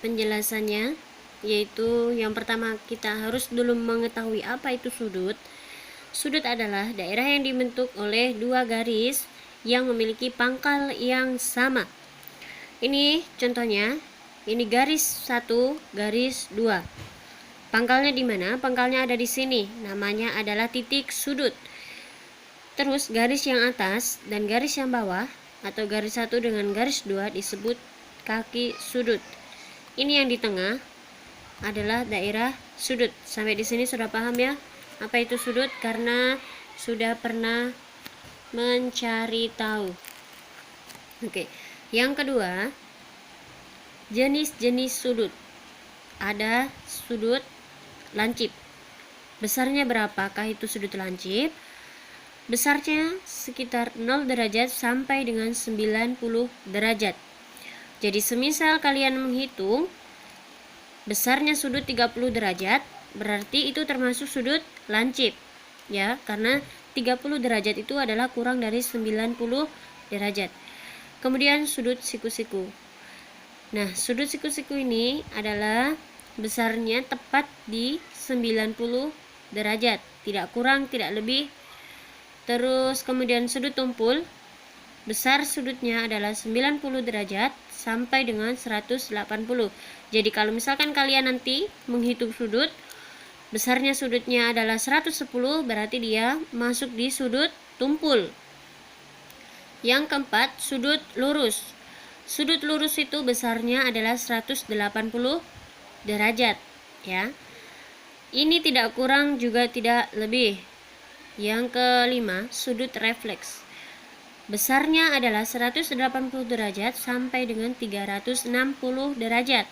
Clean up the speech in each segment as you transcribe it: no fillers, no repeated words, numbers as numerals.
penjelasannya, yaitu yang pertama kita harus dulu mengetahui apa itu sudut. Sudut adalah daerah yang dibentuk oleh dua garis yang memiliki pangkal yang sama. Ini contohnya, ini garis 1, garis 2. Pangkalnya di mana? Pangkalnya ada di sini. Namanya adalah titik sudut. Terus garis yang atas dan garis yang bawah atau garis 1 dengan garis 2 disebut kaki sudut. Ini yang di tengah adalah daerah sudut. Sampai di sini sudah paham ya apa itu sudut, karena sudah pernah mencari tahu. Oke. Yang kedua, jenis-jenis sudut. Ada sudut lancip. Besarnya berapakah itu sudut lancip? Besarnya sekitar 0 derajat sampai dengan 90 derajat. Jadi semisal kalian menghitung besarnya sudut 30 derajat, berarti itu termasuk sudut lancip. Ya, karena 30 derajat itu adalah kurang dari 90 derajat. Kemudian sudut siku-siku. Nah, sudut siku-siku ini adalah besarnya tepat di 90 derajat, tidak kurang, tidak lebih. Terus kemudian sudut tumpul, besar sudutnya adalah 90 derajat sampai dengan 180. Jadi kalau misalkan kalian nanti menghitung sudut, besarnya sudutnya adalah 110, berarti dia masuk di sudut tumpul. Yang keempat, sudut lurus. Sudut lurus itu besarnya adalah 180 derajat, ya. Ini tidak kurang juga tidak lebih. Yang kelima, sudut refleks. Besarnya adalah 180 derajat sampai dengan 360 derajat.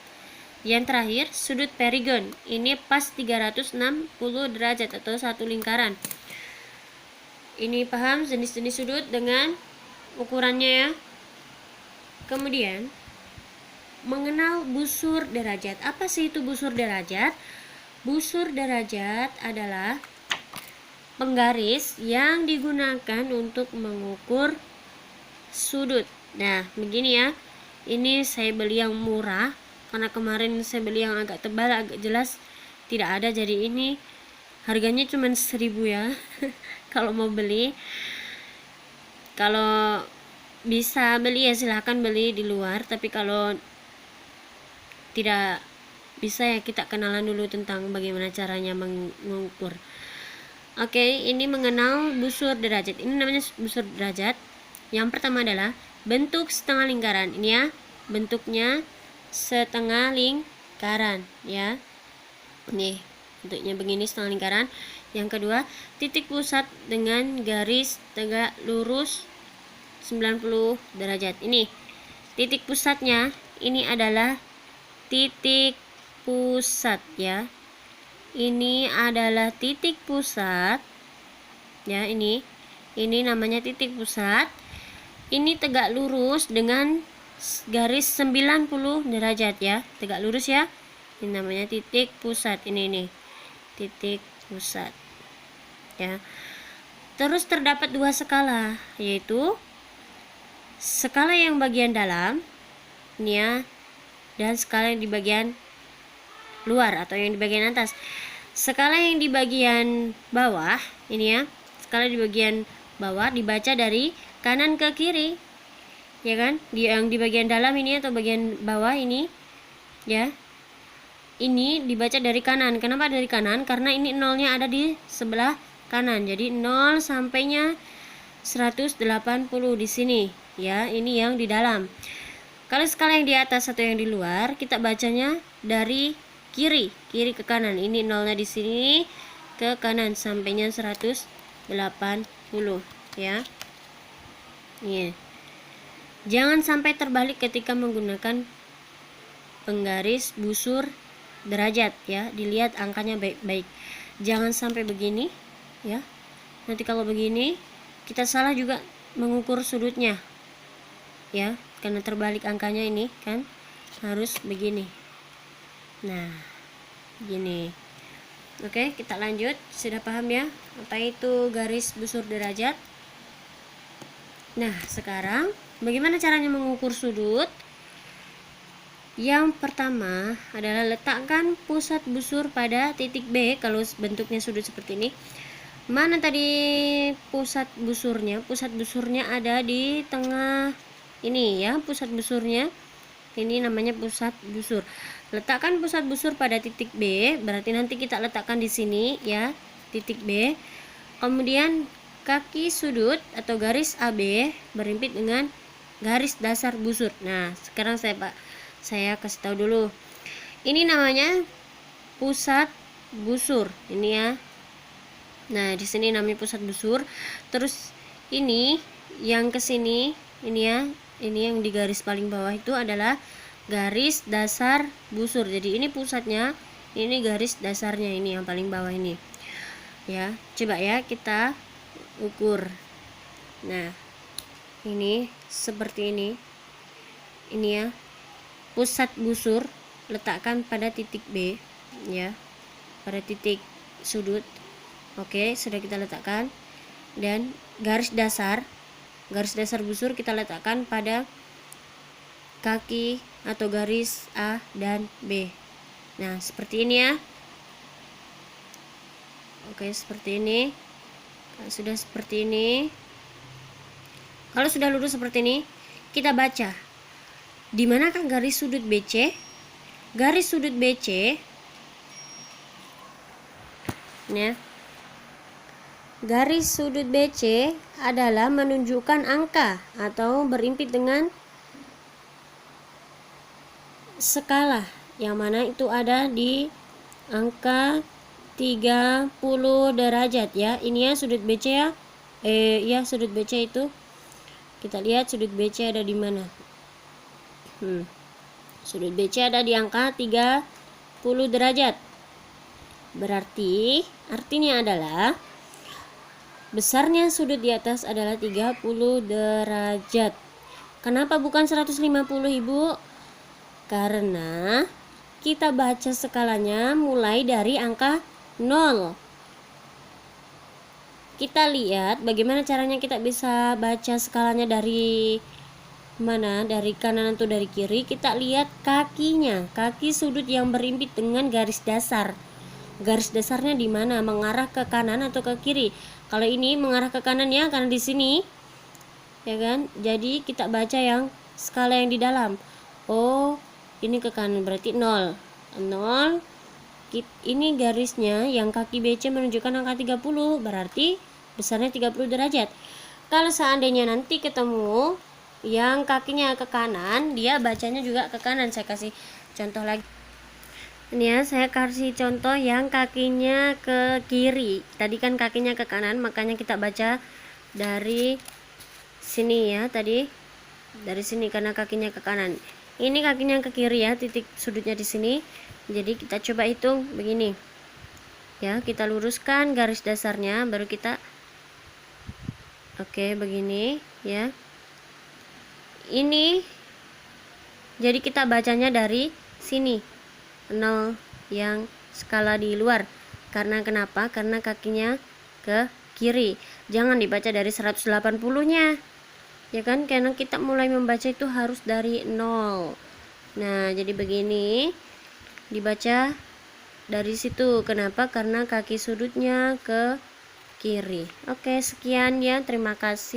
Yang terakhir, sudut perigon. Ini pas 360 derajat atau satu lingkaran. Ini paham jenis-jenis sudut dengan ukurannya ya. Kemudian, mengenal busur derajat. Apa sih itu busur derajat? Busur derajat adalah penggaris yang digunakan untuk mengukur sudut. Nah, begini ya. Ini saya beli yang murah, karena kemarin saya beli yang agak tebal, agak jelas tidak ada. Jadi ini harganya cuma 1.000 ya. Kalau mau beli, kalau bisa beli ya silahkan beli di luar. Tapi kalau tidak bisa ya kita kenalan dulu tentang bagaimana caranya mengukur. Oke, ini mengenal busur derajat. Ini namanya busur derajat. Yang pertama adalah bentuk setengah lingkaran. Ini ya, bentuknya setengah lingkaran ya. Nih, bentuknya begini setengah lingkaran. Yang kedua, titik pusat dengan garis tegak lurus 90 derajat. Ini titik pusatnya, ini adalah titik pusat ya. Ini adalah titik pusat ya, ini namanya titik pusat. Ini tegak lurus dengan garis 90 derajat ya, tegak lurus ya. Ini namanya titik pusat. Ini nih titik pusat ya. Terus terdapat dua skala, yaitu skala yang bagian dalam ini ya, dan skala yang di bagian luar atau yang di bagian atas. Skala yang di bagian bawah ini ya, skala di bagian bawah dibaca dari kanan ke kiri ya kan. Yang di bagian dalam ini atau bagian bawah ini ya, ini dibaca dari kanan. Kenapa dari kanan? Karena ini nolnya ada di sebelah kanan. Jadi 0 sampainya 180 di sini ya. Ini yang di dalam. Kalau skala yang di atas atau yang di luar, kita bacanya dari kiri ke kanan. Ini nolnya di sini ke kanan sampainya 180 ya. Iya. Jangan sampai terbalik ketika menggunakan penggaris busur derajat ya. Dilihat angkanya baik-baik. Jangan sampai begini ya. Nanti kalau begini kita salah juga mengukur sudutnya ya, karena terbalik angkanya ini kan, harus begini. Nah, gini. Oke, kita lanjut. Sudah paham ya apa itu garis busur derajat? Nah, sekarang bagaimana caranya mengukur sudut? Yang pertama adalah letakkan pusat busur pada titik B. Kalau bentuknya sudut seperti ini, mana tadi pusat busurnya? Pusat busurnya ada di tengah ini ya, pusat busurnya. Ini namanya pusat busur. Letakkan pusat busur pada titik B, berarti nanti kita letakkan di sini ya, titik B. Kemudian kaki sudut atau garis AB berimpit dengan garis dasar busur. Nah, sekarang saya kasih tahu dulu. Ini namanya pusat busur. Ini ya. Nah, di sini namanya pusat busur. Terus ini yang ke sini, ini ya. Ini yang di garis paling bawah itu adalah garis dasar busur. Jadi ini pusatnya, ini garis dasarnya, ini yang paling bawah ini. Ya, coba ya kita ukur. Nah, ini seperti ini. Ini ya. Pusat busur letakkan pada titik B ya, pada titik sudut. Oke, sudah kita letakkan. Dan garis dasar busur kita letakkan pada kaki atau garis A dan B. Nah, seperti ini ya. Oke, seperti ini. Kalau sudah seperti ini, kalau sudah lurus seperti ini, kita baca di manakah garis sudut BC? Garis sudut BC ya. Garis sudut BC adalah menunjukkan angka atau berimpit dengan skala, yang mana itu ada di angka 30 derajat ya. Ini ya sudut BC ya. Ya sudut BC itu. Kita lihat sudut BC ada di mana. Sudut BC ada di angka 30 derajat. Berarti artinya adalah besarnya sudut di atas adalah 30 derajat. Kenapa bukan 150, Ibu? Karena kita baca skalanya mulai dari angka 0. Kita lihat bagaimana caranya kita bisa baca skalanya dari mana, dari kanan atau dari kiri. Kita lihat kakinya, kaki sudut yang berimpit dengan garis dasar. Garis dasarnya di mana, mengarah ke kanan atau ke kiri? Kalau ini mengarah ke kanan ya, karena di sini ya kan. Jadi kita baca yang skala yang di dalam. Oh, ini ke kanan berarti 0. Ini garisnya yang kaki BC menunjukkan angka 30, berarti besarnya 30 derajat. Kalau seandainya nanti ketemu yang kakinya ke kanan, dia bacanya juga ke kanan. Saya kasih contoh lagi. Ini ya, saya kasih contoh yang kakinya ke kiri. Tadi kan kakinya ke kanan, makanya kita baca dari sini ya, tadi dari sini karena kakinya ke kanan. Ini kakinya ke kiri ya, titik sudutnya di sini. Jadi kita coba hitung begini. Ya, kita luruskan garis dasarnya, baru kita begini ya. Ini jadi kita bacanya dari sini, 0 yang skala di luar. Karena kenapa? Karena kakinya ke kiri. Jangan dibaca dari 180-nya. Ya kan? Karena kita mulai membaca itu harus dari 0. Nah, jadi begini. Dibaca dari situ. Kenapa? Karena kaki sudutnya ke kiri. Oke, sekian ya. Terima kasih.